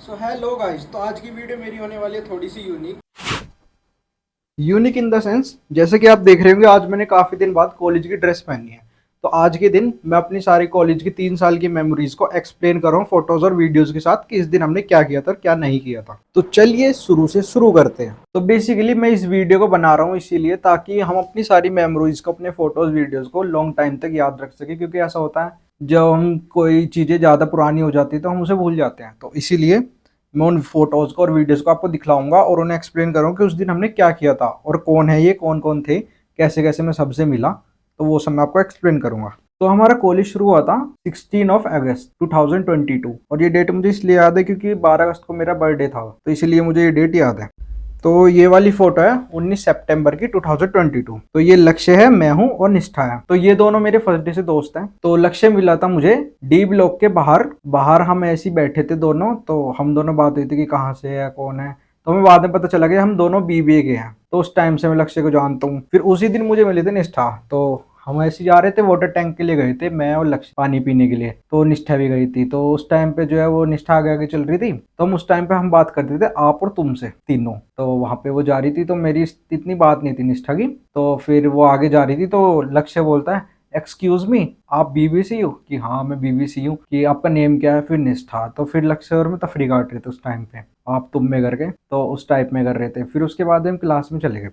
So hello guys, तो आज की वीडियो मेरी होने वाली है थोड़ी सी यूनिक इन द सेंस, जैसे कि आप देख रहे होंगे आज मैंने काफ़ी दिन बाद कॉलेज की ड्रेस पहनी है। तो आज के दिन मैं अपनी सारी कॉलेज की 3 साल की मेमोरीज को एक्सप्लेन कर रहा हूँ फोटोज और वीडियोज के साथ कि इस दिन हमने क्या किया था और क्या नहीं किया था। तो चलिए शुरू से शुरू करते हैं। तो बेसिकली मैं इस वीडियो को बना रहा हूँ इसीलिए ताकि हम अपनी सारी मेमोरीज को, अपने फोटोज वीडियोज को लॉन्ग टाइम तक याद रख सके, क्योंकि ऐसा होता है जब हम कोई चीज़ें ज़्यादा पुरानी हो जाती है तो हम उसे भूल जाते हैं। तो इसीलिए मैं उन फोटोज को और वीडियोस को आपको दिखलाऊंगा और उन्हें एक्सप्लेन करूंगा कि उस दिन हमने क्या किया था और कौन है ये, कौन कौन थे, कैसे कैसे मैं सबसे मिला। तो वो सब मैं आपको एक्सप्लेन करूंगा। तो हमारा कॉलेज शुरू हुआ था 16 अगस्त 2022 और ये डेट मुझे इसलिए याद है क्योंकि 12 अगस्त को मेरा बर्थडे था, तो इसलिए मुझे ये डेट याद है। तो ये वाली फोटो है 19 सितंबर की 2022। तो ये लक्ष्य है, मैं हूं और निष्ठा है। तो ये दोनों मेरे फर्स्ट डे से दोस्त हैं। तो लक्ष्य मिला था मुझे डी ब्लॉक के बाहर। बाहर हम ऐसे ही बैठे थे दोनों, तो हम दोनों बात हुई थी कि कहाँ से है, कौन है। तो हमें बाद में पता चला कि हम दोनों बीबीए के हैं। तो उस टाइम से मैं लक्ष्य को जानता हूँ। फिर उसी दिन मुझे मिले थे निष्ठा। तो हम ऐसे जा रहे थे, वाटर टैंक के लिए गए थे, मैं और लक्ष्य पानी पीने के लिए। तो निष्ठा भी गई थी। तो उस टाइम पे जो है वो निष्ठा आगे आगे चल रही थी। तो हम उस टाइम पे हम बात करते थे आप और तुमसे तीनों। तो वहां पे वो जा रही थी तो मेरी इतनी बात नहीं थी निष्ठा की। तो फिर वो आगे जा रही थी तो लक्ष्य बोलता है, एक्सक्यूज मी, आप बीबीसी हो? कि हाँ मैं बीबीसी हूँ। कि आपका नेम क्या है? फिर निष्ठा। तो फिर लक्ष्य और मैं तफरी काट रहे थे उस टाइम पे, आप तुम में करके, तो उस टाइप में कर रहे थे। फिर उसके बाद हम क्लास में चले गए।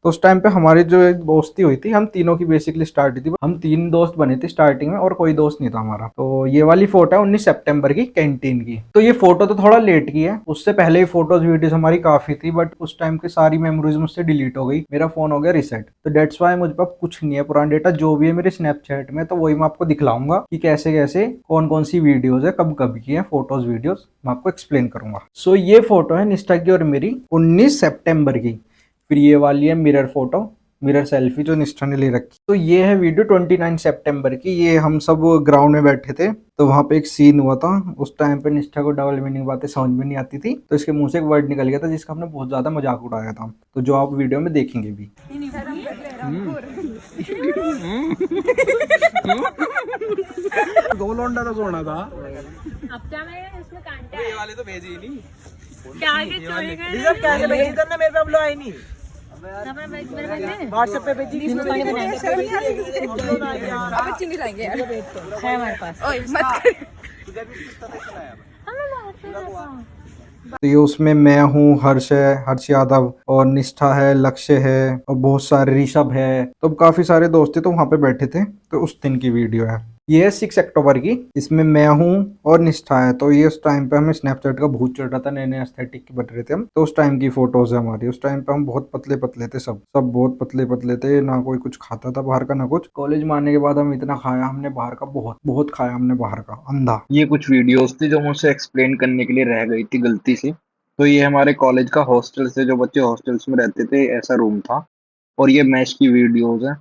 तो उस टाइम पे हमारी जो एक दोस्ती हुई थी, हम तीनों की बेसिकली स्टार्ट हुई थी। हम 3 दोस्त बने थे स्टार्टिंग में और कोई दोस्त नहीं था हमारा। तो ये वाली फोटो है 19 सितंबर की, कैंटीन की। तो ये फोटो तो थोड़ा लेट की है, उससे पहले ही फोटोज वीडियोस हमारी काफी थी, बट उस टाइम की सारी मेमोरीज मुझसे डिलीट हो गई। मेरा फोन हो गया रिसेट। तो डेट्स वाई मुझे पास कुछ नहीं है पुराना डेटा। जो भी है मेरे स्नैपचैट में, तो वही मैं आपको दिखलाऊंगा कि कैसे कैसे कौन कौन सी वीडियोज है, कब कब की है फोटोज वीडियोज, मैं आपको एक्सप्लेन करूंगा। सो ये फोटो है निष्ठा की और मेरी 19 सितंबर की। फिर ये वाली है मिरर फोटो, मिरर सेल्फी जो निष्ठा ने ले रखी। तो ये है वीडियो 29 सितंबर की। ये हम सब ग्राउंड में बैठे थे, तो वहां पे एक सीन हुआ था। उस टाइम पे निष्ठा को डबल मीनिंग बातें समझ में नहीं आती थी, तो इसके मुंह से एक वर्ड निकल गया था जिसका हमने बहुत ज्यादा मजाक उड़ाया था, तो जो आप वीडियो में देखेंगे भी। दो लौंडा तो सोना था। अब क्या मैं इसमें कांटे ये वाले तो भेजे ही नहीं। क्या आगे चोरी कर रिजल्ट कैसे भेजी? करना मेरे पे अपलोड आई नहीं। व्हाट्सएप पे भेजी इसमें पानी बनाएंगे अब चिंगी लाएंगे यार है हमारे पास ओए मत कर तो ये उसमें मैं हूँ, हर्ष है, हर्ष यादव, और निष्ठा है, लक्ष्य है, और बहुत सारे ऋषभ है। तो काफी सारे दोस्त थे तो वहां पे बैठे थे। तो उस दिन की वीडियो है ये है 6 अक्टूबर की। इसमें मैं हूँ और निष्ठा है। तो ये उस टाइम पे हमें स्नैपचैट का भूत चढ़ रहा था, नए नए एस्थेटिक के बन रहे थे हम। तो उस टाइम की फोटोज है हमारी। उस टाइम पे हम बहुत पतले पतले थे, सब सब बहुत पतले पतले थे। ना कोई कुछ खाता था बाहर का, ना कुछ। कॉलेज में आने के बाद हम इतना खाया हमने बाहर का, बहुत बहुत खाया हमने बाहर का, अंधा। ये कुछ वीडियोस थी जो मुझसे एक्सप्लेन करने के लिए रह गई थी गलती से। तो ये हमारे कॉलेज का हॉस्टल से, जो बच्चे हॉस्टल्स में रहते थे, ऐसा रूम था। और ये मैच की वीडियोस है।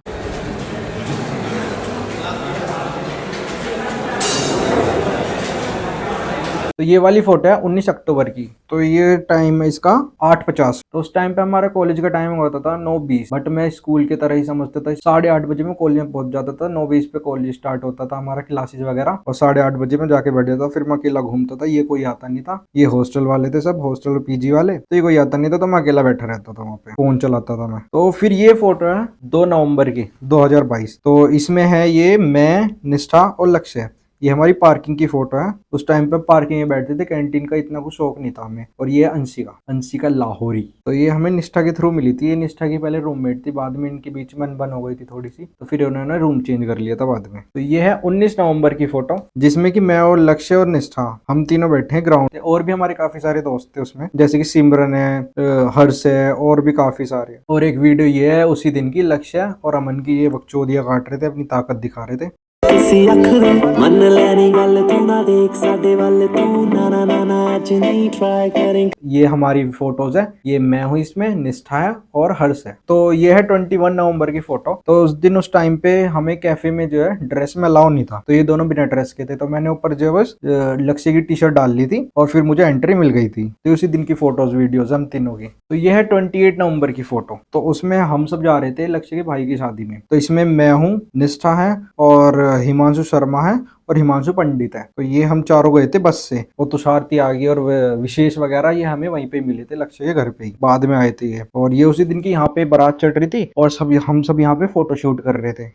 तो ये वाली फोटो है 19 अक्टूबर की। तो ये टाइम है इसका 8:50। तो उस टाइम पे हमारा कॉलेज का टाइम होता था 9:20, बट मैं स्कूल की तरह ही समझता था। 8:30 बजे में कॉलेज में पहुंच जाता था, 9:20 पे कॉलेज स्टार्ट होता था हमारा, क्लासेस वगैरह, और 8:30 बजे में जाके बैठ जाता। फिर मैं अकेला घूमता था, ये कोई आता नहीं था। ये हॉस्टल वाले थे सब, हॉस्टल और पीजी वाले, तो ये कोई आता नहीं था। तो मैं अकेला बैठा रहता था वहाँ पे, फोन चलाता था मैं। तो फिर ये फोटो है 2 नवंबर की 2022। तो इसमें है ये मैं, निष्ठा और लक्ष्य। ये हमारी पार्किंग की फोटो है। उस टाइम पे पार्किंग में बैठते थे, कैंटीन का इतना कुछ शौक नहीं था हमें। और ये अंशिका, अंशिका लाहौरी। तो ये हमें निष्ठा के थ्रू मिली थी। ये निष्ठा की पहले रूममेट थी, बाद में इनके बीच में अनबन हो गई थी थोड़ी सी, तो फिर उन्होंने रूम चेंज कर लिया था बाद में। तो ये है 19 नवंबर की फोटो, जिसमें कि मैं और लक्ष्य और निष्ठा हम तीनों बैठे हैं ग्राउंड पे। और भी हमारे काफी सारे दोस्त थे उसमें, जैसे कि सिमरन है, हर्ष है, और भी काफी सारे। और एक वीडियो ये है उसी दिन की, लक्ष्य और अमन की। ये बकचोदियां काट रहे थे, अपनी ताकत दिखा रहे थे। किसी अख दे मन लेनी गल तू ना देख साडे वाल तू ना ना ना ना अज नहीं ट्राई करेंगे। ये हमारी फोटोज है। ये मैं हूँ इसमें, निष्ठा है और हर्ष है। तो ये है 21 नवंबर की फोटो। तो उस दिन उस टाइम पे हमें कैफे में जो है ड्रेस में अलाउ नहीं था, तो ये दोनों बिना ड्रेस के थे। तो मैंने ऊपर जो बस लक्ष्य की टी शर्ट डाल ली थी और फिर मुझे एंट्री मिल गई थी। तो उसी दिन की फोटोज वीडियोज हम तीनों की। तो ये है 28 नवंबर की फोटो। तो उसमें हम सब जा रहे थे लक्ष्य के भाई की शादी में। तो इसमें मैं हूँ, निष्ठा है और हिमांशु शर्मा है और हिमांशु पंडित है। तो ये हम चारों गए थे बस से। वो तुषार त्यागी और विशेष वगैरह ये हमें वहीं पे मिले थे, लक्ष्य के घर पे ही बाद में आए थे ये। और ये उसी दिन की यहाँ पे बारात चढ़ रही थी और हम सब यहाँ पे फोटो शूट कर रहे थे।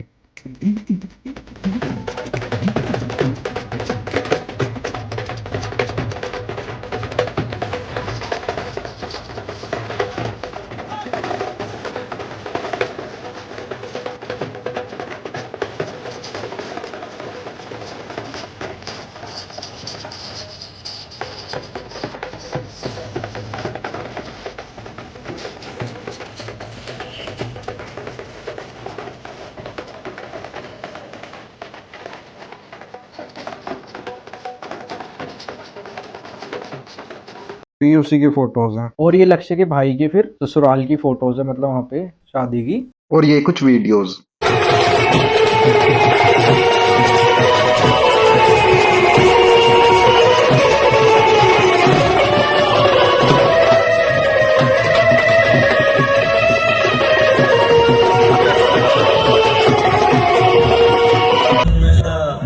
ये उसी की फोटोज हैं और ये लक्ष्य के भाई की फिर ससुराल की फोटोज है, मतलब वहाँ पे शादी की। और ये कुछ वीडियोस।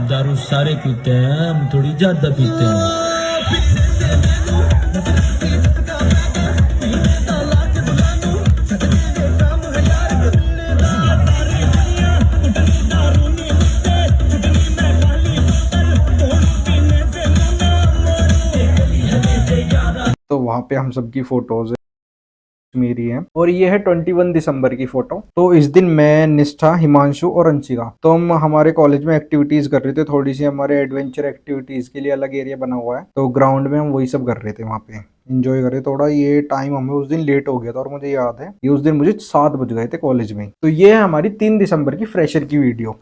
दारू सारे पीते हैं, हम थोड़ी ज्यादा पीते हैं। तो वहाँ पे हम सबकी फोटोज मेरी है। और ये है 21 दिसंबर की फोटो। तो इस दिन मैं, निष्ठा, हिमांशु और अंशिका, तो हम हमारे कॉलेज में एक्टिविटीज कर रहे थे थोड़ी सी। हमारे एडवेंचर एक्टिविटीज के लिए अलग एरिया बना हुआ है, तो ग्राउंड में हम वही सब कर रहे थे, वहाँ पे एंजॉय कर रहे थे थोड़ा। ये टाइम हमें उस दिन लेट हो गया था और मुझे याद है ये उस दिन मुझे 7 बज गए थे कॉलेज में। तो ये है हमारी 3 दिसंबर की फ्रेशर की वीडियो।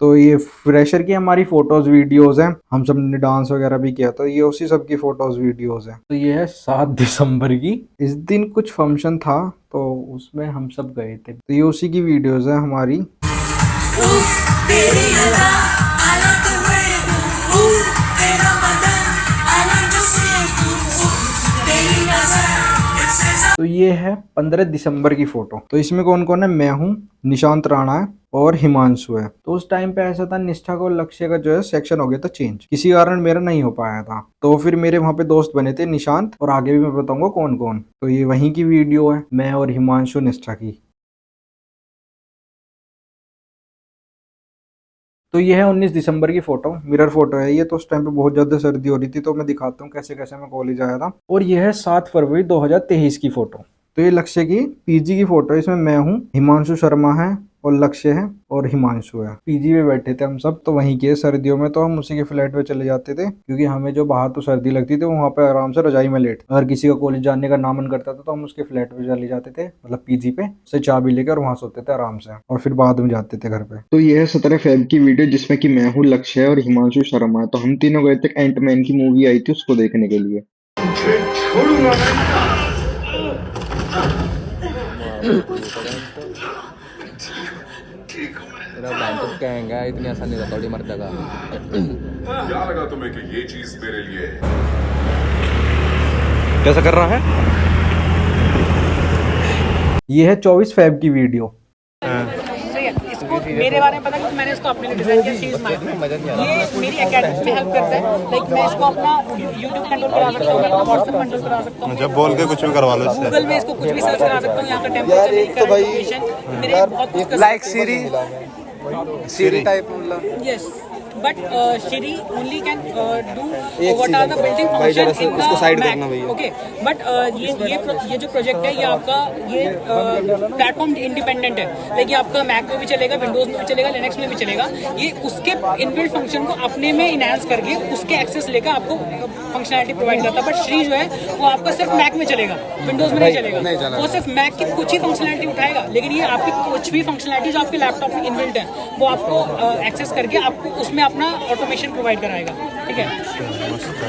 तो ये फ्रेशर की हमारी फोटोज वीडियोस हैं, हम सब ने डांस वगैरह भी किया था। ये उसी सब की फोटोज वीडियोस हैं। तो ये है 7 दिसंबर की। इस दिन कुछ फंक्शन था तो उसमें हम सब गए थे। तो ये उसी की वीडियोस है हमारी। तो ये है 15 दिसंबर की फोटो। तो इसमें कौन कौन है? मैं हूँ, निशांत राणा है और हिमांशु है। तो उस टाइम पे ऐसा था, निष्ठा को लक्ष्य का जो है सेक्शन हो गया था चेंज, किसी कारण मेरा नहीं हो पाया था। तो फिर मेरे वहाँ पे दोस्त बने थे निशांत, और आगे भी मैं बताऊंगा कौन कौन। तो ये वहीं की वीडियो है, मैं और हिमांशु निष्ठा की। तो ये है 19 दिसंबर की फोटो, मिरर फोटो है ये। तो उस टाइम पे बहुत ज्यादा सर्दी हो रही थी, तो मैं दिखाता हूँ कैसे कैसे मैं कॉलेज आया था। और ये है 7 फरवरी 2023 की फोटो। तो ये लक्ष्य की पीजी की फोटो है। इसमें मैं हूँ, हिमांशु शर्मा है और लक्ष्य है और हिमांशु है। पीजी में बैठे थे हम सब। तो वहीं के सर्दियों में तो हम उसी के फ्लैट पे चले जाते थे, क्योंकि हमें जो बाहर तो सर्दी लगती थी, वहाँ पे आराम से रजाई में लेट। अगर किसी का कॉलेज जाने का ना मन करता था तो हम उसके फ्लैट पे चले जाते थे, मतलब पीजी पे से चाबी लेकर वहाँ सोते थे आराम से, और फिर बाद में जाते थे घर पे। तो ये है 17 फेब की वीडियो, जिसमें कि मैं हूँ, लक्ष्य है और हिमांशु शर्मा है। तो हम तीनों गए थे, एंटमैन की मूवी आई थी, उसको देखने के लिए। कहेंगे इतनी आसानी से थोड़ी मर जाएगा। क्या लगा तुम्हें कि ये चीज मेरे लिए कैसा कर रहा है? ये है 24 फेब की वीडियो। इसको मेरे बारे में पता है कि मैंने इसको अपने लिए डिजाइन किया। चीज ये मेरी एकेडमी में हेल्प करता है। लाइक मैं इसको अपना यूट्यूब कंट्रोल करा सकता हूँ, अपना व्हाट्सएप कंट्रोल करा सकता हूँ, जब बोल के कुछ भी करवा लो इससे। गूगल में इसको कुछ भी सर्च करा सकता हूँ। यहाँ का टेम्परेचर, मेरे बहुत कुछ लाइक सीरी टाइप मतलब। Yes, but Shri only can do what are the building function in the Mac. Okay, but ये जो प्रोजेक्ट है ये आपका ये प्लेटफॉर्म इंडिपेंडेंट है, लाइक ये आपका मैक में भी चलेगा, विंडोज में भी चलेगा, लिनक्स में भी चलेगा। ये उसके इनबिल्ट फंक्शन को अपने में इनहेंस करके उसके एक्सेस लेकर आपको फंक्शनैलिटी प्रोवाइड करता है। बट श्री जो है वो आपका सिर्फ मैक में चलेगा, विंडोज में नहीं चलेगा। वो सिर्फ मैक की कुछ ही फंक्शनैलिटी उठाएगा, लेकिन ये आपकी कुछ भी फंक्शनैलिटी जो आपके लैपटॉप में इनबिल्ट है वो आपको एक्सेस करके आपको उसमें अपना ऑटोमेशन प्रोवाइड कराएगा। ठीक है,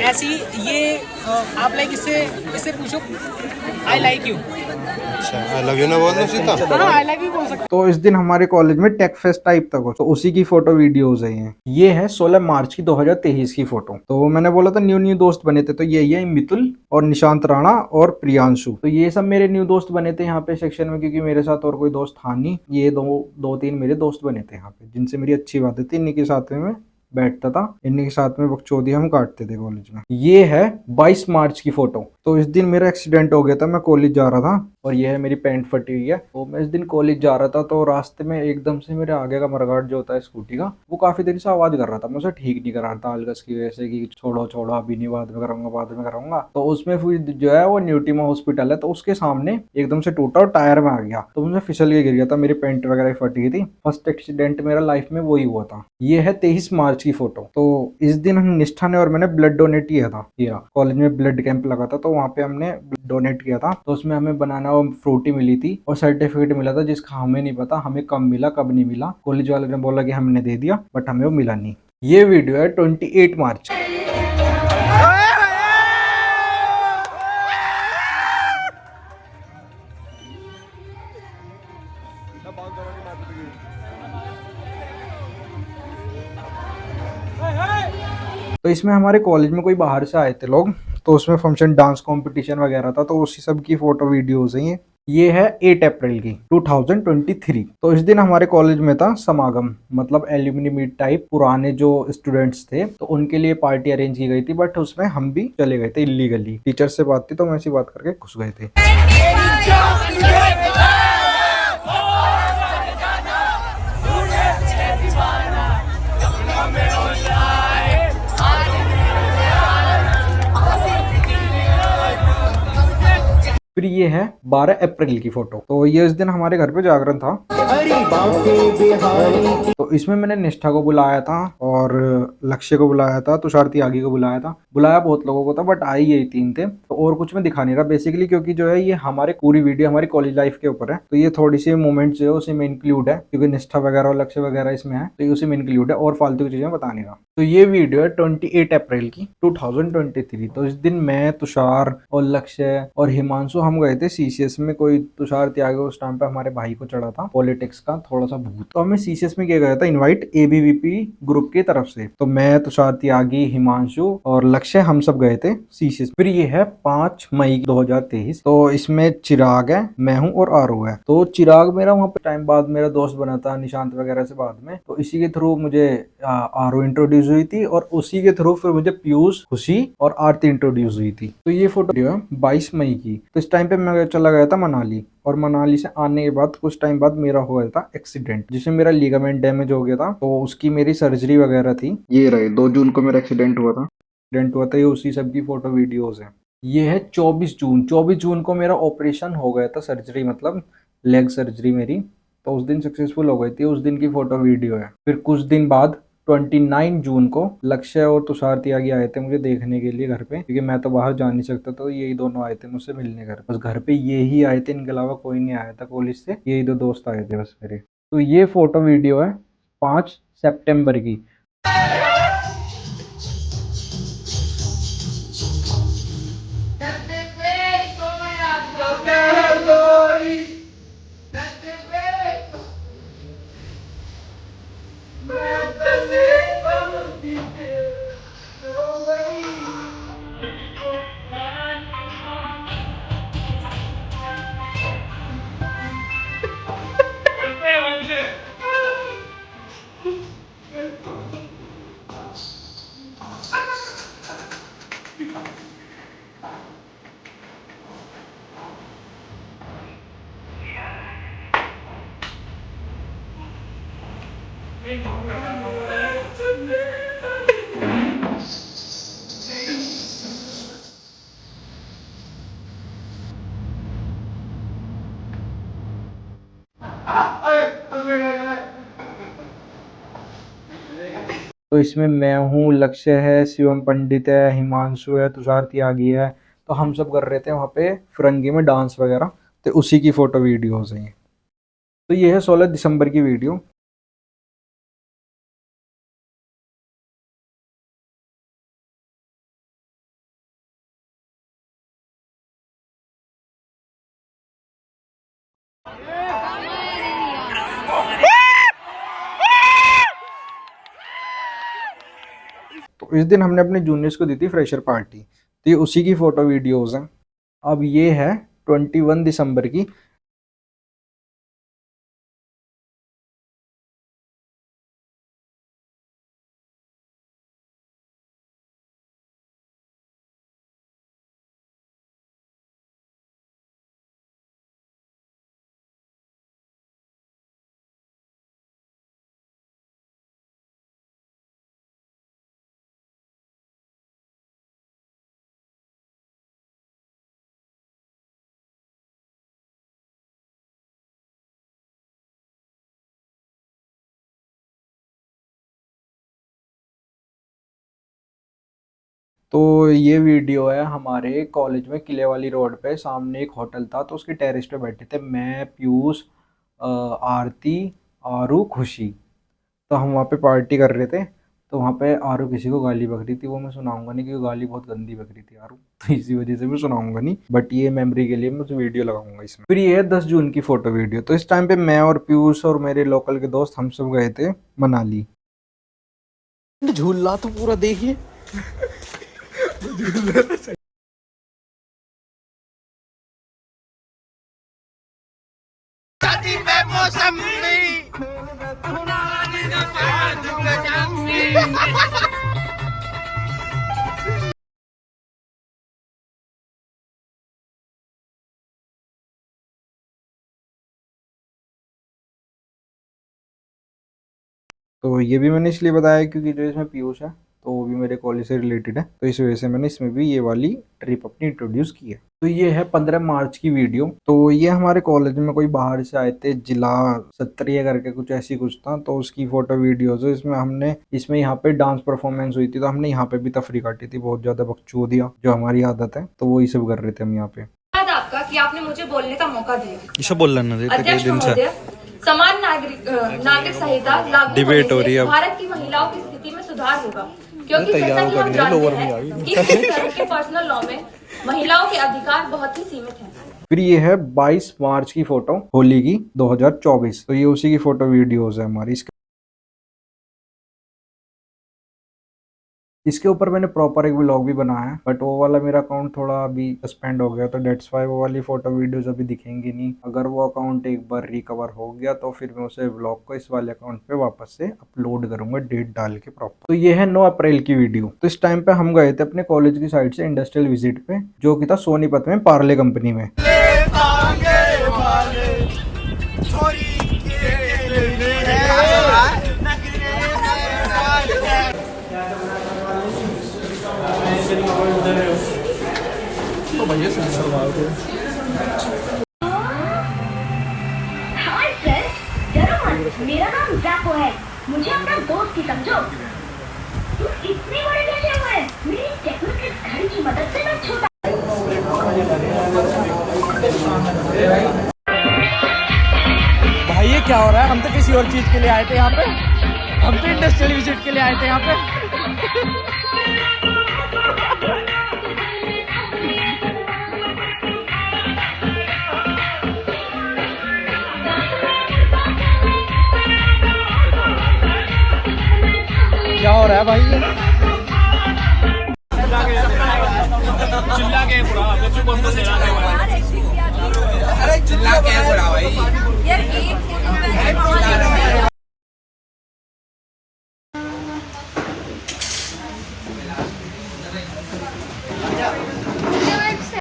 ऐसी ये आप लाइक इससे पूछो I like you, I love you ना बोल दो सीधा। हाँ आई लाइक यू बोल सकते। तो इस दिन हमारे कॉलेज में टेक फेस्ट टाइप तक हो, तो उसी की फोटो वीडियोस हैं। ये है 16 मार्च की 2023 की फोटो। तो मैंने बोला था न्यू न्यू दोस्त बने थे, तो ये मितुल और निशांत राणा और प्रियांशु, तो ये सब मेरे न्यू दोस्त बने थे यहाँ पे सेक्शन में, क्योंकि मेरे साथ और कोई दोस्त था नहीं। ये दो तीन मेरे दोस्त बने थे यहाँ पे, जिनसे मेरी अच्छी बातें थी। इन्हीं के साथ में मैं बैठता था, इन्हीं के साथ में बकचोदी हम काटते थे कॉलेज में। ये है 22 मार्च की फोटो। तो इस दिन मेरा एक्सीडेंट हो गया था, मैं कॉलेज जा रहा था, और ये है मेरी पैंट फटी हुई है। तो मैं इस दिन कॉलेज जा रहा था, तो रास्ते में एकदम से मेरे आगे का मरगाट जो होता है स्कूटी का, वो काफी देर से आवाज कर रहा था। मैं उसे ठीक नहीं करा रहा था अलगस की वजह से, कि छोड़ो छोड़ो अभी नहीं, बाद में कराऊंगा बाद में कराऊंगा। तो उसमें फिर जो है वो न्यूटीमा हॉस्पिटल है, तो उसके सामने एकदम से टूटा और टायर में आ गया, तो मुझे फिसल के गिर गया था, मेरी पैंट वगैरह फट गई थी। फर्स्ट एक्सीडेंट मेरा लाइफ में वही हुआ था। ये है 23 मार्च की फोटो। तो इस दिन हम निष्ठा ने और मैंने ब्लड डोनेट किया था। कॉलेज में ब्लड कैंप लगा था, तो वहाँ पे हमने डोनेट किया था। तो उसमें हमें बनाना और फ्रूटी मिली थी और सर्टिफिकेट मिला था, जिसका हमें नहीं पता हमें कब मिला कब नहीं मिला। कॉलेज वाले ने बोला कि हमने दे दिया, बट हमें वो मिला नहीं। ये वीडियो है 28 मार्च। तो इसमें हमारे कॉलेज में कोई बाहर से आए थे लोग, तो उसमें फंक्शन डांस कंपटीशन वगैरह था, तो उसी सब की फोटो वीडियोस हैं। ये है 8 अप्रैल की 2023। तो इस दिन हमारे कॉलेज में था समागम, मतलब एल्यूमिनी मीट टाइप। पुराने जो स्टूडेंट्स थे तो उनके लिए पार्टी अरेंज की गई थी, बट उसमें हम भी चले गए थे इलीगली। टीचर से बात थी तो हम ऐसी बात करके घुस गए थे। फिर ये है 12 अप्रैल की फोटो। तो ये इस दिन हमारे घर पे जागरण था, तो इसमें मैंने निष्ठा को बुलाया था और लक्ष्य को बुलाया था, तुषार त्यागी को बुलाया था। बुलाया बहुत लोगों को था, बट आई यही 3 थे। तो और कुछ मैं दिखा नहीं रहा बेसिकली, क्योंकि जो है ये हमारे पूरी वीडियो हमारी कॉलेज लाइफ के ऊपर है। तो ये थोड़ी सी मूवमेंट जो है उसी में इंक्लूड है, क्योंकि निष्ठा वगैरह और लक्ष्य वगैरह इसमें है, तो ये उसी में इंक्लूड है, और फालतू की चीजें बता नहीं रहा। तो ये वीडियो है 28 अप्रैल की 2023। तो इस दिन मैं, तुषार और लक्ष्य और हिमांशु हम गए थे सीसीएस में। कोई तुषार त्यागी उस टाइम पे हमारे भाई को चढ़ा था पॉलिटिक्स का थोड़ा सा भूत, तो हमें सीसीएस में किया गया था इनवाइट एबीवीपी ग्रुप की तरफ से। तो मैं, तुषार त्यागी, हिमांशु और लक्ष्य हम सब गए थे सीसीएस। फिर ये है 5 मई 2023। तो इसमें चिराग है, मैं हूँ और आरू है। तो चिराग मेरा वहाँ पे टाइम बाद मेरा दोस्त बना था, निशांत वगैरह से बाद में। तो इसी के थ्रू मुझे आरू इंट्रोड्यूस हुई थी, और उसी के थ्रू फिर मुझे पीयूष, खुशी और आरती इंट्रोड्यूस हुई थी। तो ये फोटो है 22 मई की। तो इस टाइम पे मैं चला गया था मनाली, और मनाली से आने के बाद कुछ टाइम बाद मेरा हुआ था एक्सीडेंट, जिसमें मेरा लिगामेंट डैमेज हो गया था। तो उसकी मेरी सर्जरी वगैरह थी। ये रहे 2 जून को मेरा एक्सीडेंट हुआ था। ये उसी सब की फोटो वीडियोस है। ये है 24 जून। 24 जून को मेरा ऑपरेशन हो गया था, सर्जरी मतलब लेग सर्जरी मेरी। तो उस दिन सक्सेसफुल हो गई थी, उस दिन की फोटो वीडियो है। फिर कुछ दिन बाद 29 जून को लक्ष्य और तुषार त्यागी आए थे मुझे देखने के लिए घर पे, क्योंकि मैं तो बाहर जा नहीं सकता। तो यही दोनों आए थे मुझसे मिलने घर। बस घर पे ये ही आए थे, इनके अलावा कोई नहीं आया था कॉलेज से, यही 2 दोस्त आए थे बस मेरे। तो ये फोटो वीडियो है 5 सितंबर की। इसमें मैं हूँ, लक्ष्य है, शिवम पंडित है, हिमांशु है, तुषार त्यागी है। तो हम सब कर रहे थे वहाँ पे फिरंगी में डांस वगैरह, तो उसी की फ़ोटो वीडियोज़ हैं ये। तो ये है 16 दिसंबर की वीडियो। तो इस दिन हमने अपने जूनियर्स को दी थी फ्रेशर पार्टी, तो ये उसी की फ़ोटो वीडियोज़ हैं। अब ये है 21 दिसंबर की। तो ये वीडियो है हमारे कॉलेज में किले वाली रोड पे, सामने एक होटल था, तो उसके टेरेस पे बैठे थे मैं, पीयूष, आरती, आरू, खुशी। तो हम वहाँ पे पार्टी कर रहे थे। तो वहाँ पे आरू किसी को गाली बक रही थी, वो मैं सुनाऊंगा नहीं क्योंकि गाली बहुत गंदी बक रही थी आरू, तो इसी वजह से मैं सुनाऊंगा नहीं, बट ये मेमोरी के लिए मैं उस वीडियो लगाऊंगा इसमें। फिर ये है 10 जून की फ़ोटो वीडियो। तो इस टाइम पे मैं और पीयूष और मेरे लोकल के दोस्त हम सब गए थे मनाली। झूला तो पूरा देखिए। तो ये भी मैंने इसलिए बताया क्योंकि जो इसमें पीयूष है तो वो भी मेरे कॉलेज से रिलेटेड है, तो इस वजह से मैंने इसमें भी ये वाली ट्रिप अपनी इंट्रोड्यूस की है। तो ये है 15 मार्च की वीडियो। तो ये हमारे कॉलेज में कोई बाहर से आए थे, जिला सत्रिय करके कुछ ऐसी कुछ था, तो उसकी फोटो वीडियोज है। इसमें यहाँ पे डांस परफॉर्मेंस हुई थी, तो हमने यहाँ पे भी तफरी काटी थी, बहुत ज्यादा बकचोदियाँ जो हमारी आदत है, तो वही सब कर रहे थे हम यहाँ पे। आपका कि आपने मुझे बोलने का मौका दिया। बोलना अध्यक्ष महोदय, समान नागरिक संहिता लागू होने से भारत की महिलाओं की स्थिति में सुधार होगा, क्योंकि जैसा कि हम जानते हैं कि इस तरह के पर्सनल लॉ में महिलाओं के अधिकार बहुत ही सीमित हैं। फिर ये है 22 मार्च की फोटो, होली की 2024। तो ये उसी की फोटो वीडियोज है हमारी। इसके ऊपर मैंने प्रॉपर एक व्लॉग भी बनाया है, बट वो वाला मेरा अकाउंट थोड़ा अभी सस्पेंड हो गया, तो डेट्स वाई वो वाली फोटो वीडियोस अभी दिखेंगी नहीं। अगर वो अकाउंट एक बार रिकवर हो गया तो फिर मैं उसे व्लॉग को इस वाले अकाउंट पे वापस से अपलोड करूंगा, डेट डाल के प्रॉपर। तो ये है 9 अप्रैल की वीडियो। तो इस टाइम पे हम गए थे अपने कॉलेज की साइड से इंडस्ट्रियल विजिट पे, जो कि था सोनीपत में पार्ले कंपनी में। हाय फ्रेंड्स, डरो मत, मेरा नाम जैको है, मुझे अपना दोस्त ही समझो। तुम इतने बड़े कैसे हुए? मेरी टेक्निकल घड़ी की मदद से मैं छोटा। भाई ये क्या हो रहा है? हम तो किसी और चीज के लिए आए थे यहाँ पे, हम तो इंडस्ट्रियल विजिट के लिए आए थे यहाँ पे। क्या हो रहा है भाई? चिल्ला के बुरा, अरे चिल्ला के बुरा भाई यार, एक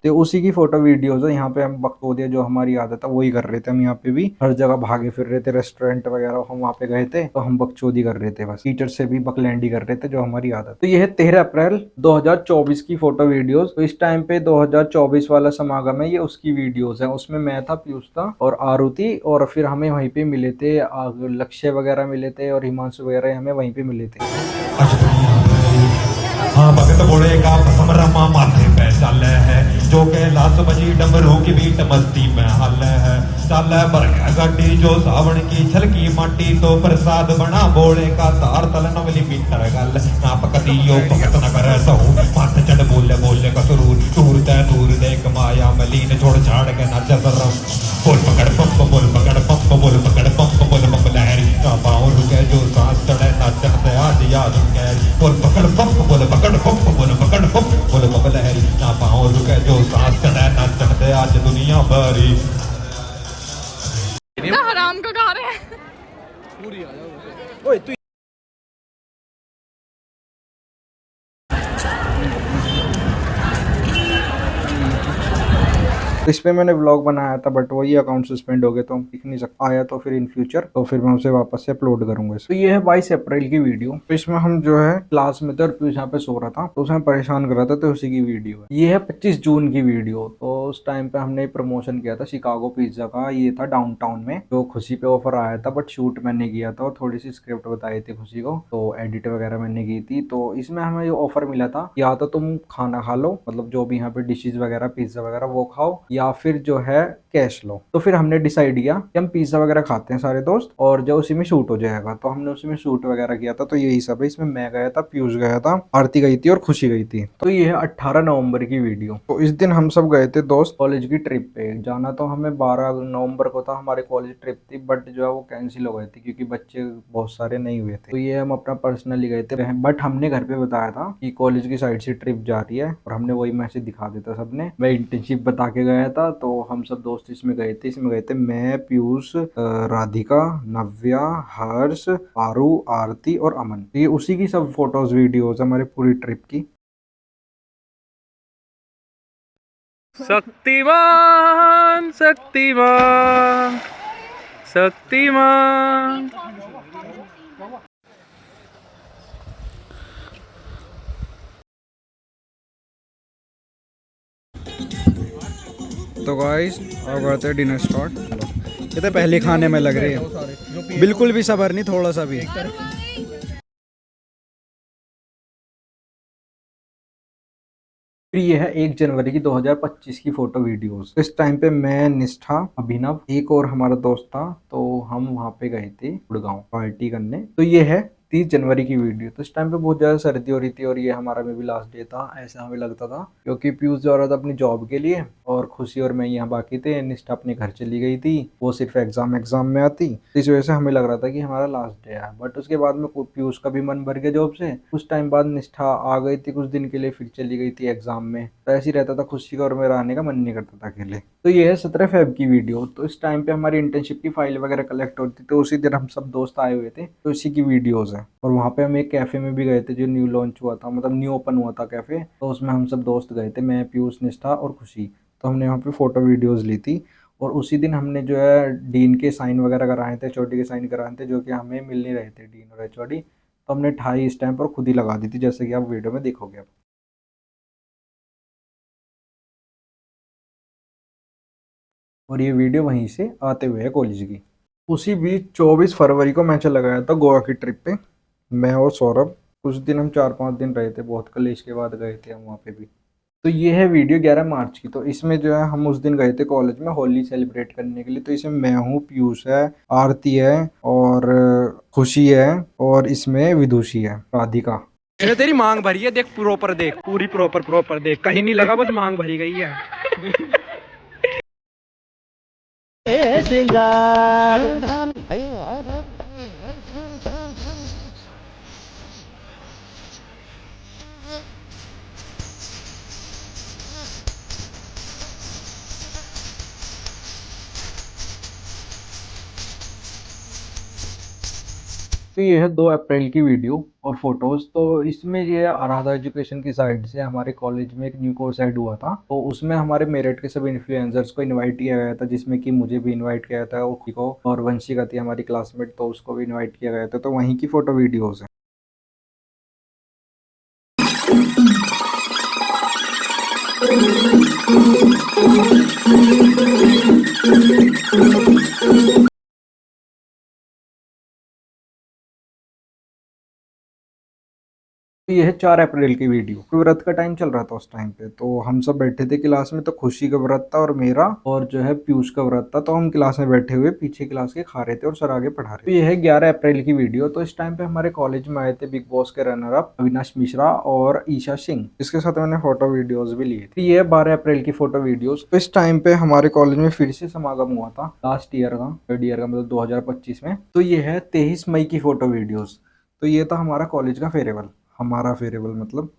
तो उसी की फोटो वीडियोज है। यहाँ पे हम बकचोदिया जो हमारी आदत है वही कर रहे थे। हम यहाँ पे भी हर जगह भागे फिर रहे थे, रेस्टोरेंट वगैरह हम वहाँ पे गए थे तो हम बकचोदी कर रहे थे, बस टीचर से भी बकलैंडी कर रहे थे जो हमारी आदत। तो ये है 13 अप्रैल 2024 की फोटो वीडियोज। तो इस टाइम पे 2024 वाला समागम है, ये उसकी वीडियोज है। उसमें मैं था, पीयूष था और आरुति, और फिर हमें वहीं पे मिले थे लक्ष्य वगैरह मिले थे और हिमांशु वगैरह हमें वहीं पे मिले थे। हाँ भगत बोले का समरमा माथे पे चल है, जो के लाश बजी डमरू की बीट मस्ती में हल है। चल भर गड्डी जो सावन की छलकी माटी, तो प्रसाद बना बोले का तार तल नवली मीटर गल। ना पकदियो भगत न करे सहू, माथ चढ़ बोले बोले कसरूर। दूर तय दूर देख माया मलीन, छोड़ छाड़ के नाच सरम। बोल पकड़ पंप, बोल पकड़ पंप, बोल पकड़ पंप, बोल पंप लहरी। ना पाँव रुके जो सांस चढ़े नाचन से आज याद कैरी। बोल पकड़ पंप, बोल पकड़ पंप, बोल पकड़ पंप, बोल पंप लहरी। ना पाँव रुके जो सांस चढ़े नाचन से आज दुनिया भरी। हराम को गा रहे हैं। इस पे मैंने व्लॉग बनाया था बट वही अकाउंट सस्पेंड हो गया तो हम दिख नहीं सकता। आया तो फिर इन फ्यूचर तो फिर मैं उसे वापस से अपलोड करूंगा। तो ये है 22 अप्रैल की वीडियो। तो इसमें हम जो है क्लास में थे और पीयूष यहाँ पे सो रहा था तो उसमें परेशान कर रहा था, तो उसी की वीडियो है। ये है 25 जून की वीडियो। तो उस टाइम पे हमने प्रमोशन किया था शिकागो पिज्जा का। ये था डाउनटाउन में, जो खुशी पे ऑफर आया था बट शूट मैंने किया था और थोड़ी सी स्क्रिप्ट बताई थी खुशी को, तो एडिट वगैरह मैंने की थी। तो इसमें हमें जो ऑफर मिला था, या तो तुम खाना खा लो, मतलब जो भी यहाँ पे डिशेज वगैरह पिज्जा वगैरह वो खाओ, या फिर जो है कैश लो। तो फिर हमने डिसाइड किया कि हम पिज्जा वगैरह खाते हैं सारे दोस्त और जो उसी में शूट हो जाएगा। तो हमने उसी में शूट वगैरह किया था। तो यही सब है। इसमें मैं गया था, पीयूष गया था, आरती गई थी और खुशी गई थी। तो ये है 18 नवंबर की वीडियो। तो इस दिन हम सब गए थे दोस्त कॉलेज की ट्रिप पे। जाना तो हमें 12 नवंबर को था, हमारे कॉलेज ट्रिप थी, बट जो है वो कैंसिल हो गई थी क्योंकि बच्चे बहुत सारे नहीं हुए थे। तो ये हम अपना पर्सनली गए थे, बट हमने घर पे बताया था कि कॉलेज की साइड से ट्रिप जा रही है और हमने वही मैसेज दिखा देता सबने। मैं इंटर्नशिप बता के गया था। तो हम सब दोस्त इसमें गए थे। इसमें गए थे मैं, पीयूष, राधिका, नव्या, हर्ष, पारू, आरती और अमन। ये उसी की सब फोटोज वीडियोज हमारे पूरी ट्रिप की। शक्तिमान शक्तिमान शक्तिमान। तो गाइस अब आते हैं डिनर स्टार्ट। ये तो पहले खाने में लग रहे हैं, बिल्कुल भी सबर नहीं, थोड़ा सा भी। फिर ये है 1 जनवरी की 2025 की फोटो वीडियोस। इस टाइम पे मैं, निष्ठा, अभिनव, एक और हमारा दोस्त था, तो हम वहाँ पे गए थे गुड़गांव पार्टी करने। तो ये है 30 जनवरी की वीडियो। तो इस टाइम पे बहुत ज़्यादा सर्दी हो रही थी और ये हमारा में भी लास्ट डे था, ऐसा हमें लगता था, क्योंकि पीयूष जा रहा था अपनी जॉब के लिए और खुशी और मैं यहाँ बाकी थे। निष्ठा अपने घर चली गई थी, वो सिर्फ एग्जाम में आती। तो इस वजह से हमें लग रहा था कि हमारा लास्ट डे है। बट उसके बाद में पीयूष का भी मन भर गया जॉब से। कुछ टाइम बाद निष्ठा आ गई थी कुछ दिन के लिए, फिर चली गई थी एग्जाम में। तो ऐसे ही रहता था, खुशी का और मेरा आने का मन नहीं करता था अकेले। तो ये है 17 फेब की वीडियो। तो इस टाइम पे हमारी इंटर्नशिप की फाइल वगैरह कलेक्ट होती, तो उसी दिन हम सब दोस्त आए हुए थे, तो इसी की वीडियोज है। और वहाँ पे हम एक कैफे में भी गए थे जो न्यू लॉन्च हुआ था, मतलब न्यू ओपन हुआ था कैफे। तो उसमें हम सब दोस्त गए थे, मैं, पीयूष, निष्ठा और खुशी। तो हमने वहाँ पे फोटो वीडियोज ली थी और उसी दिन हमने जो है डीन के साइन वगैरह कराए थे, HOD के साइन कराए थे, जो कि हमें मिल नहीं रहे थे डीन और HOD। तो हमने ठाई स्टैम्प और खुद ही लगा दी थी, जैसे कि आप वीडियो में देखोगे अब। और ये वीडियो वहीं से आते हुए है कॉलेज की। उसी बीच 24 फरवरी को मैं चला गया था गोवा की ट्रिप पे, मैं और सौरभ। कुछ दिन हम 4-5 दिन रहे थे, बहुत कलेश के बाद गए थे हम वहाँ पे भी। तो ये है वीडियो 11 मार्च की। तो इसमें जो है हम उस दिन गए थे कॉलेज में होली सेलिब्रेट करने के लिए। तो इसमें मैं हूँ, पीयूष है, आरती है और खुशी है और इसमें विदुषी है, राधिका। तेरी मांग भरी है, देख प्रॉपर देख, पूरी प्रॉपर देख, कहीं नहीं लगा, बस मांग भरी गई है। तो ये है 2 अप्रैल की वीडियो और फोटोज। तो इसमें ये आराधा एजुकेशन की साइड से हमारे कॉलेज में एक न्यू कोर्स ऐड हुआ था, तो उसमें हमारे मेरिट के सब इन्फ्लुएंसर्स को इनवाइट किया गया था, जिसमें कि मुझे भी इनवाइट किया था और वंशिका थी हमारी क्लासमेट, तो उसको भी इनवाइट किया गया था। तो वहीं की फोटो वीडियोज है। ये है 4 अप्रैल की वीडियो। तो व्रत का टाइम चल रहा था उस टाइम पे, तो हम सब बैठे थे क्लास में। तो खुशी का व्रत था और मेरा और जो है पीयूष का व्रत था। तो हम क्लास में बैठे हुए पीछे क्लास के खा रहे थे और सर आगे पढ़ा रहे थे। तो ये है 11 अप्रैल की वीडियो। तो इस टाइम पे हमारे कॉलेज में आए थे बिग बॉस के रनर अप अविनाश मिश्रा और ईशा सिंह, इसके साथ मैंने फोटो वीडियोज भी लिए थे। ये है 12 अप्रैल की फोटो वीडियोज। तो इस टाइम पे हमारे कॉलेज में फिर से समागम हुआ था लास्ट ईयर का, थर्ड ईयर का, मतलब 2025 में। तो ये है 23 मई की फोटो वीडियोज। तो ये था हमारा कॉलेज का फेयरवेल, हमारा फेयरवेल मतलब।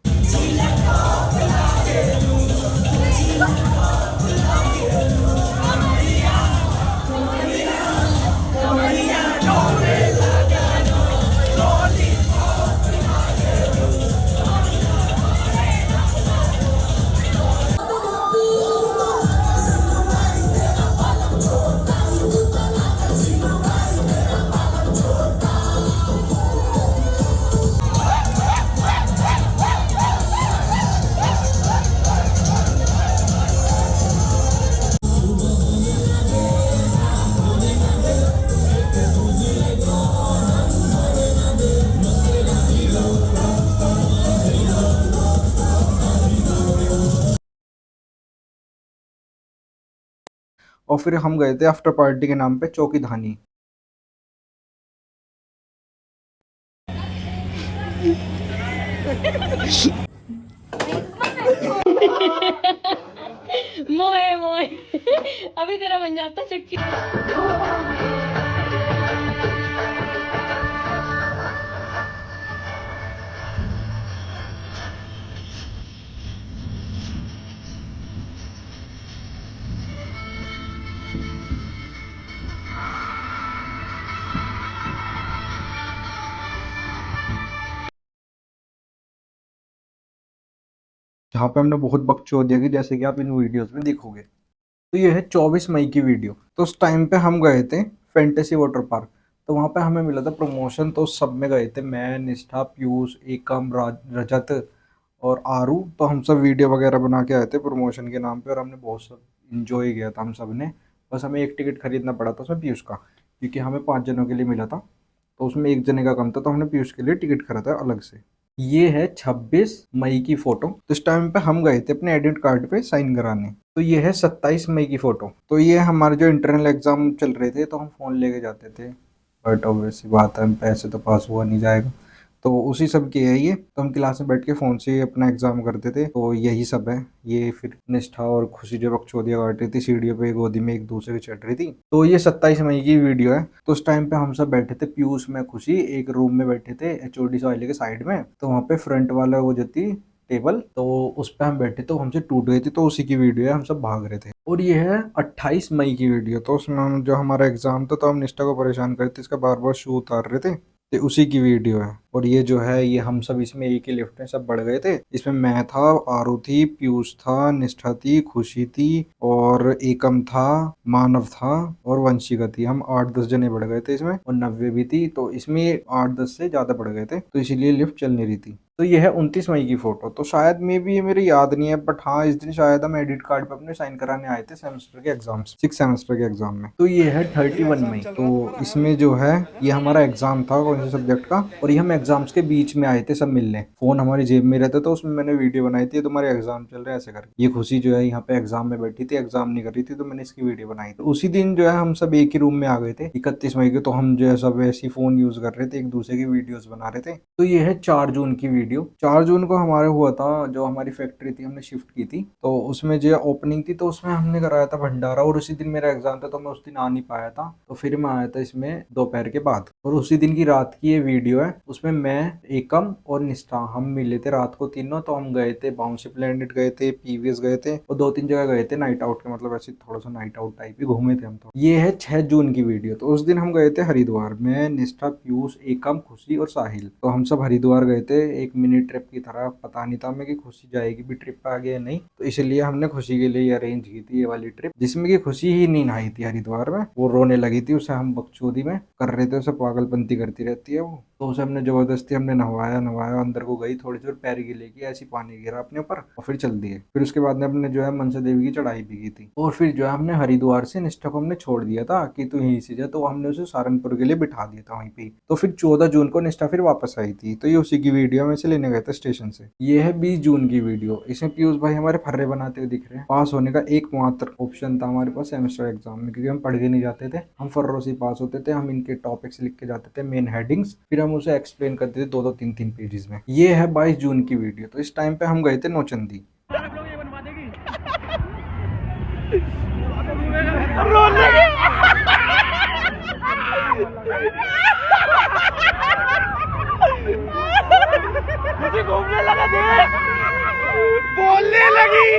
और फिर हम गए थे आफ्टर पार्टी के नाम पे चौकी धानी। मोए मोए अभी तेरा बन जाता चुटकी। जहाँ पे हमने बहुत बकचोद दिया कि जैसे कि आप इन वीडियोस में देखोगे। तो ये है 24 मई की वीडियो। तो उस टाइम पे हम गए थे फैंटेसी वाटर पार्क। तो वहाँ पे हमें मिला था प्रमोशन, तो सब में गए थे, मैं, निष्ठा, पीयूष, एकम, रजत और आरू। तो हम सब वीडियो वगैरह बना के आए थे प्रमोशन के नाम पे और हमने बहुत सब इंजॉय किया था हम सब ने। बस हमें एक टिकट खरीदना पड़ा था उसमें पीयूष का, क्योंकि हमें 5 जनों के लिए मिला था, तो उसमें एक जने का कम था, तो हमने पीयूष के लिए टिकट खरीदा अलग से। ये है 26 मई की फोटो। तो इस टाइम पे हम गए थे अपने एडिट कार्ड पे साइन कराने। तो ये है 27 मई की फोटो। तो ये हमारे जो इंटरनल एग्जाम चल रहे थे, तो हम फ़ोन लेके जाते थे, बट ऑब्वियसली बात है पैसे तो पास हुआ नहीं जाएगा, तो उसी सब की है ये। तो हम क्लास में बैठ के फ़ोन से अपना एग्जाम करते थे। तो यही सब है। ये फिर निष्ठा और खुशी जो बकचोदियाँ काट रही थी सीढ़ियों पे, गोदी में एक दूसरे की चढ़ रही थी। तो ये 27 मई की वीडियो है। तो उस टाइम पे हम सब बैठे थे, पीयूष में खुशी एक रूम में बैठे थे HOD वाले के साइड में। तो वहाँ पे फ्रंट वाला वो जो थी टेबल, तो उस पर हम बैठे तो हमसे टूट गई थी, तो उसी की वीडियो है, हम सब भाग रहे थे। और ये है 28 मई की वीडियो। तो उसमें जो हमारा एग्जाम था, तो हम निष्ठा को परेशान करते, इसका बार बार शू उतार रहे थे, तो उसी की वीडियो है। और ये जो है, ये हम सब इसमें एक ही लिफ्ट में सब बढ़ गए थे। इसमें मैं था, आरू थी, पीयूष था, निष्ठा थी, खुशी थी और एकम था, मानव था और वंशिका थी। हम 8-10 जने बढ़ गए थे इसमें, और नव्य भी थी। तो इसमें 8-10 से ज्यादा बढ़ गए थे, तो इसीलिए लिफ्ट चल नहीं रही थी। तो ये है 29 मई की फोटो। तो शायद में भी ये मेरी याद नहीं है, बट हाँ इस दिन शायद हम एडिट कार्ड पे अपने साइन कराने आए थे सेमेस्टर के एग्जाम, 6 सेमेस्टर के एग्जाम में। तो ये है 31 मई। तो इसमें जो है, ये हमारा एग्जाम था कौन से सब्जेक्ट का, और ये हम एग्जाम्स के बीच में आए थे सब मिलने। फोन हमारी जेब में रहता, तो उसमें मैंने वीडियो बनाई थी, तुम्हारे एग्जाम चल रहे हैं ऐसे करके। ये खुशी जो है यहाँ पे एग्जाम में बैठी थी, एग्जाम नहीं कर रही थी, तो मैंने इसकी वीडियो बनाई। तो उसी दिन जो है हम सब एक ही रूम में आ गए थे 31 मई के। तो हम जो है सब ऐसी फोन यूज कर रहे थे, एक दूसरे की वीडियोज बना रहे थे। तो ये है 4 जून की वीडियो। वीडियो। 4 जून को हमारे हुआ था, जो हमारी फैक्ट्री थी हमने शिफ्ट की थी, तो उसमें जो ओपनिंग थी तो उसमें हमने कराया था भंडारा, और उसी दिन मेरा एग्जाम था तो मैं उस दिन आ नहीं पाया था, तो फिर मैं आया था इसमें दोपहर के बाद। और उसी दिन की रात की ये वीडियो है, उसमें मैं, एकम और निष्ठा हम मिले थे रात को तीनों। तो हम गए थे बाउंसी प्लेनेट गए थे, पीवीएस गए थे और 2-3 जगह गए थे नाइट आउट के, मतलब ऐसे थोड़ा सा नाइट आउट टाइप ही घूमे थे हम। तो ये है 6 जून की वीडियो। तो उस दिन हम गए थे हरिद्वार, मैं, निष्ठा, पीयूष, एकम, खुशी और साहिल। तो हम सब हरिद्वार गए थे एक मिनी ट्रिप की तरह। पता नहीं था हमें कि खुशी जाएगी भी ट्रिप पे आगे या नहीं, तो इसलिए हमने खुशी के लिए अरेंज की थी ये वाली ट्रिप, जिसमें कि खुशी ही नहीं नहाई थी हरिद्वार में। वो रोने लगी थी, उसे हम बकचोदी में कर रहे थे, उसे पागलपंती करती रहती है वो। तो उसे हमने जबरदस्ती हमने नहवाया, अंदर को गई, थोड़ी देर पैर गिले की, ऐसी पानी गिरा अपने ऊपर और फिर चल दिए। फिर उसके बाद में हमने जो है मनसा देवी की चढ़ाई भी की थी। और फिर जो है हमने हरिद्वार से निष्ठा को हमने छोड़ दिया था कि तू यहीं से जा, तो हमने उसे सहारनपुर के लिए बिठा दिया था वहीं पे। तो फिर 14 जून को निष्ठा फिर वापस आई थी, तो ये उसी की वीडियो में से लेने गए थे स्टेशन से। ये है 20 जून की वीडियो। इसमें पीयूष भाई हमारे फर्रे बनाते हुए दिख रहे हैं। पास होने का एकमात्र ऑप्शन था हमारे पास सेमेस्टर एग्जाम में, क्योंकि हम पढ़ के नहीं जाते थे, हम फर्रों से पास होते थे। हम इनके टॉपिक्स लिख के जाते थे, मेन हेडिंग्स, फिर हम उसे एक्सप्लेन करते थे 2-2 3-3 पेजेस में। ये है 22 जून की वीडियो। तो इस टाइम पे हम गए थे नौचंदी। घूमने लगा दे, बोलने लगी।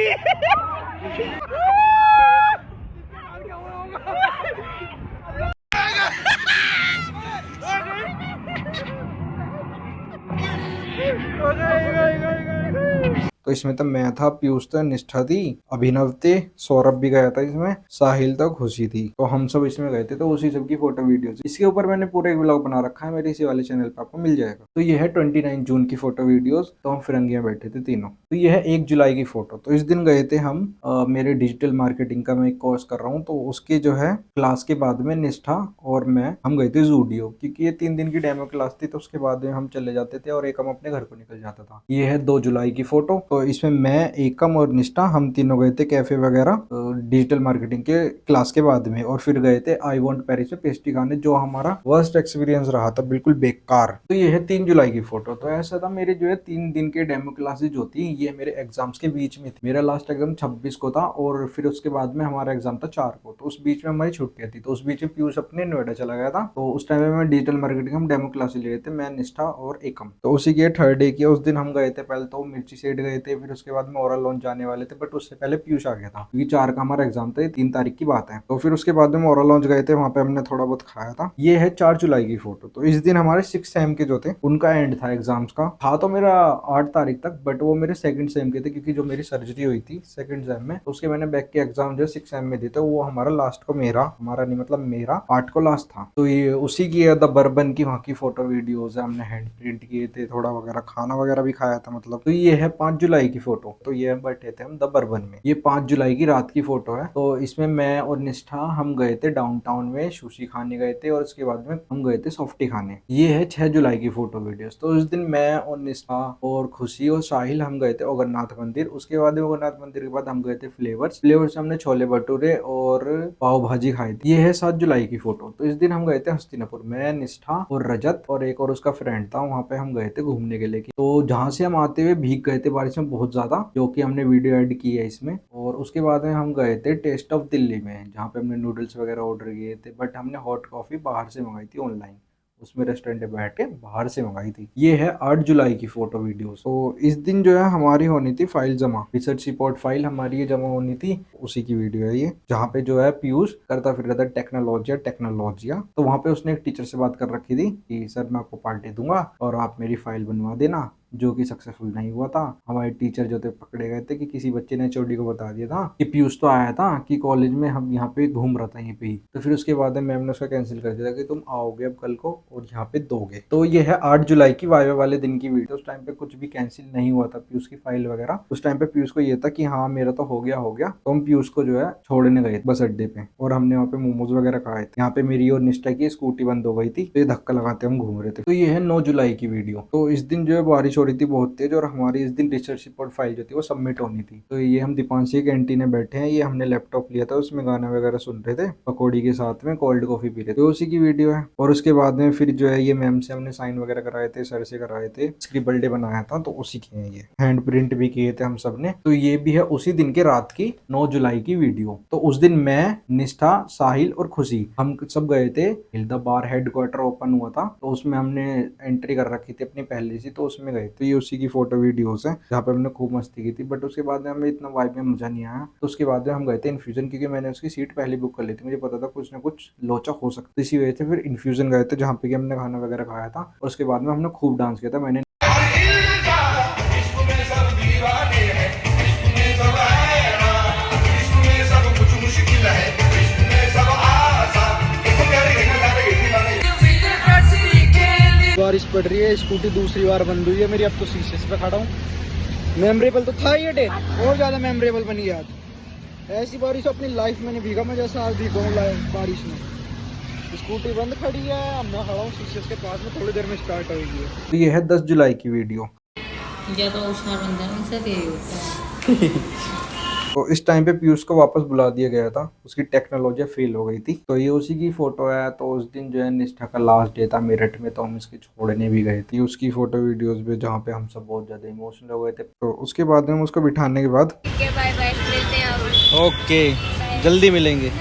तो इसमें तो मैं था, पीयूष था, निष्ठा थी, अभिनव थे, सौरभ भी गया था इसमें, साहिल था, खुशी थी। तो हम सब इसमें गए थे। तो उसी सब की फोटो वीडियोस इसके ऊपर मैंने पूरा एक व्लॉग बना रखा है, मेरे इसी वाले चैनल पे आपको मिल जाएगा। तो ये है 29 जून की फोटो वीडियोस। तो हम फिरंगियां बैठे थे तीनों। तो ये है 1 जुलाई की फोटो। तो इस दिन गए थे हम, मेरे डिजिटल मार्केटिंग का मैं एक कोर्स कर रहा हूँ, तो उसके जो है क्लास के बाद में निष्ठा और मैं हम गए थे जूडियो, क्योंकि ये 3 दिन की डेमो क्लास थी। तो उसके बाद में हम चले जाते थे और एकम अपने घर को निकल जाता था। ये है 2 जुलाई की फोटो। तो इसमें मैं, एकम और निष्ठा हम तीनों गए थे कैफे वगैरह डिजिटल मार्केटिंग के क्लास के बाद में, और फिर गए थे आई वांट पेरिस में पेस्ट्री खाने, जो हमारा वर्स्ट एक्सपीरियंस रहा था, बिल्कुल बेकार। तो ये है 3 जुलाई की फोटो। तो ऐसा था, मेरे जो है 3 दिन के डेमो क्लासेस जो थी ये मेरे एग्जाम्स के बीच में थी। मेरा लास्ट एग्जाम 26 को था और फिर उसके बाद में हमारा एग्जाम था 4 को। तो उस बीच में हमारी छुट्टियां थी। तो उस बीच में पीयूष अपने नोएडा चला गया था। तो उस टाइम में मैं डिजिटल मार्केटिंग हम डेमो क्लासेस ले रहे थे, मैं, निष्ठा और एकम। तो उसी के 3rd डे की उस दिन हम गए थे। पहले तो मिर्ची सेठ गए थे, फिर उसके बाद में ओरल लॉन्च जाने वाले थे, बट उससे पहले पीयूष आ गया था, क्योंकि 4 का हमारा एग्जाम था, 3 तारीख की बात है। तो फिर उसके बाद में ओरल लॉन्च गए थे, वहां पे हमने थोड़ा बहुत खाया था। ये है 4 जुलाई की फोटो। तो इस दिन हमारे 6 सेम के जो थे उनका एंड था एग्जाम्स का। था तो मेरा 8 तारीख तक, बट वो मेरे 2nd सेम के थे, क्योंकि जो मेरी सर्जरी हुई थी 2nd सेम में, तो उसके मैंने बैक के एग्जाम जो 6 सेम में दिए थे, वो हमारा लास्ट को, हमारा नहीं मतलब मेरा 8 को लास्ट था। तो ये उसी की द बर्बन की वहाँ की फोटो वीडियोज है, हमने हैंड प्रिंट किए थे, थोड़ा वगैरह खाना वगैरह भी खाया था मतलब। तो ये है 5 जुलाई की फोटो। तो ये बैठे थे हम द बर्बन में। ये 5 जुलाई की रात की फोटो है। तो इसमें मैं और निष्ठा हम गए थे डाउनटाउन में, सुशी खाने गए थे, और उसके बाद में हम गए थे सॉफ्टी खाने। ये है 6 जुलाई की फोटो वीडियोस। तो उस दिन मैं और निष्ठा और खुशी और साहिल हम गए थे ओगरनाथ मंदिर। उसके बाद ओगरनाथ मंदिर के बाद हम गए थे फ्लेवर्स से हमने छोले भटूरे और पाव भाजी खाई थी। ये है 7 जुलाई की फोटो। तो इस दिन हम गए थे हस्तिनापुर, मैं, निष्ठा और रजत और एक और उसका फ्रेंड था। वहाँ पे हम गए थे घूमने के लिए। तो जहाँ से हम आते हुए भीग गए थे बारिश में बहुत ज्यादा, जो कि हमने वीडियो एड की है इसमें। और उसके बाद में हम गए थे टेस्ट ऑफ दिल्ली में, जहाँ पे हमने नूडल्स वगैरह ऑर्डर किए थे, बट हमने हॉट कॉफी बाहर से मंगाई थी ऑनलाइन, उसमें रेस्टोरेंट में बैठ के बाहर से मंगाई थी। ये है 8 जुलाई की फोटो वीडियोस। तो इस दिन जो है हमारी होनी थी फाइल जमा, रिसर्च रिपोर्ट फाइल हमारी ये जमा होनी थी, उसी की वीडियो है ये, जहाँ पे जो है पीयूष करता फिर रहा था टेक्नोलॉजिया। तो वहाँ पे उसने एक टीचर से बात कर रखी थी कि सर मैं आपको पार्टी दूंगा और आप मेरी फाइल बनवा देना, जो कि सक्सेसफुल नहीं हुआ था। हमारे टीचर जो थे पकड़े गए थे कि किसी बच्चे ने एचओडी को बता दिया था कि पीयूष तो आया था कि कॉलेज में, हम यहाँ पे घूम रहा था यहीं पे ही। तो फिर उसके बाद मैम ने उसका कैंसिल कर दिया था कि तुम आओगे अब कल को और यहाँ पे दोगे। तो ये है 8 जुलाई की वाइवा वाले दिन की वीडियो। उस टाइम पे कुछ भी कैंसिल नहीं हुआ था पीयूष की फाइल वगैरह। उस टाइम पे पीयूष को ये था कि हाँ मेरा तो हो गया। तो हम पीयूष को जो है छोड़ने गए बस अड्डे पे, और हमने वहाँ पे मोमोज वगैरह खाए थे। यहाँ पे मेरी और निष्ठा की स्कूटी बंद हो गई थी, तो ये धक्का लगाते हम घूम रहे थे। तो ये है 9 जुलाई की वीडियो। तो इस दिन जो है बारिश हो रही थी बहुत तेज और हमारी इस दिन रिसर्च रिपोर्ट फाइल जो थी वो सबमिट होनी थी। तो ये हम दीपांशी कैंटीन में बैठे हैं, ये हमने लैपटॉप लिया था, उसमें गाना वगैरह सुन रहे थे, पकौड़ी के साथ में कोल्ड कॉफी पी रहे थे, तो उसी की वीडियो है। और उसके बाद में फिर जो है ये मैम से हमने साइन वगैरह कराए थे, सर से कराए थे, इसकी बर्थडे बनाया था तो उसी के हैं ये, हैंड प्रिंट भी किए थे हम सब ने। तो ये भी है उसी दिन के रात की 9 जुलाई की वीडियो। तो उस दिन मैं, निष्ठा, साहिल और खुशी हम सब गए थे हिल्दा बार, हेडक्वार्टर ओपन हुआ था तो उसमें हमने एंट्री कर रखी थी अपनी पहले से, तो उसमें गए। तो ये उसी की फोटो वीडियोस है जहाँ पे हमने खूब मस्ती की थी। बट उसके बाद में हमें इतना वाइब में मजा नहीं आया, तो उसके बाद में हम गए थे इन्फ्यूजन, क्योंकि मैंने उसकी सीट पहले बुक कर ली थी, मुझे पता था कुछ ना कुछ लोचा हो सकता है, इसी वजह से फिर इन्फ्यूजन गए थे जहाँ पे कि हमने खाना वगैरह खाया था। और उसके बाद में हमने खूब डांस किया था। मैंने बारिश पड़ रही है, स्कूटी दूसरी बार बंद हुई है मेरी, अब तो शीशे पे खड़ा हूँ। मेमोरेबल तो था ये डे, बहुत ज्यादा मेमोरेबल बनी याद। ऐसी बारिश अपनी लाइफ में नहीं भीगा मैं जैसा आज भीगा हूँ बारिश में। स्कूटी बंद खड़ी है, अब मैं खड़ा हूँ शीशे के पास में, थोड़ी देर में स्टार्ट होगी। तो ये है 10 जुलाई की वीडियो। ज्यादा होशियार बंदा है, उनसे यही होता है। तो इस टाइम पे पीयूष को वापस बुला दिया गया था, उसकी टेक्नोलॉजी फेल हो गई थी। तो ये उसी की फोटो है। तो उस दिन जो है निष्ठा का लास्ट डे था मेरठ में, तो हम इसके छोड़ने भी गए थे। उसकी फोटो वीडियोस भी जहाँ पे हम सब बहुत ज्यादा इमोशनल हो गए थे। तो उसके बाद में उसको बिठाने के बाद बाय बाय, मिलते हैं। ओके, जल्दी मिलेंगे।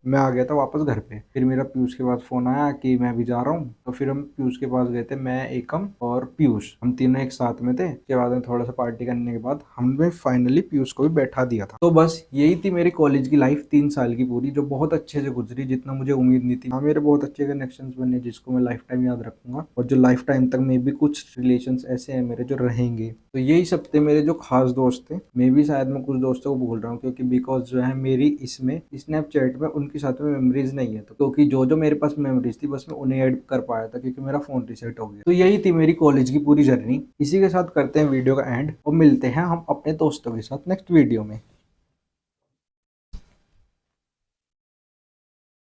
मैं आ गया था वापस घर पे। फिर मेरा पीयूष के पास फोन आया कि मैं भी जा रहा हूँ। तो फिर हम पीयूष के पास गए थे, मैं, एकम और पीयूष, हम तीनों एक साथ में थे। उसके बाद में थोड़ा सा पार्टी करने के बाद हमने फाइनली पीयूष को भी बैठा दिया था। तो बस यही थी मेरी कॉलेज की लाइफ 3 साल की पूरी, जो बहुत अच्छे से गुजरी, जितना मुझे उम्मीद नहीं थी। हाँ, मेरे बहुत अच्छे कनेक्शंस बने जिसको मैं लाइफ टाइम याद रखूंगा, और जो लाइफ टाइम तक में भी कुछ रिलेशंस ऐसे हैं मेरे जो रहेंगे। तो यही सब थे मेरे जो खास दोस्त थे। मे भी शायद मैं कुछ दोस्तों को भूल रहा हूँ, क्योंकि बिकॉज जो है मेरी इसमें स्नैपचैट में उनके साथ में मेमोरीज नहीं है। तो क्योंकि जो मेरे पास मेमोरीज थी बस मैं उन्हें ऐड कर पाया था, क्योंकि मेरा फोन रीसेट हो गया। तो यही थी मेरी कॉलेज की पूरी जर्नी। इसी के साथ करते हैं वीडियो का एंड, और मिलते हैं हम अपने दोस्तों के साथ नेक्स्ट वीडियो में।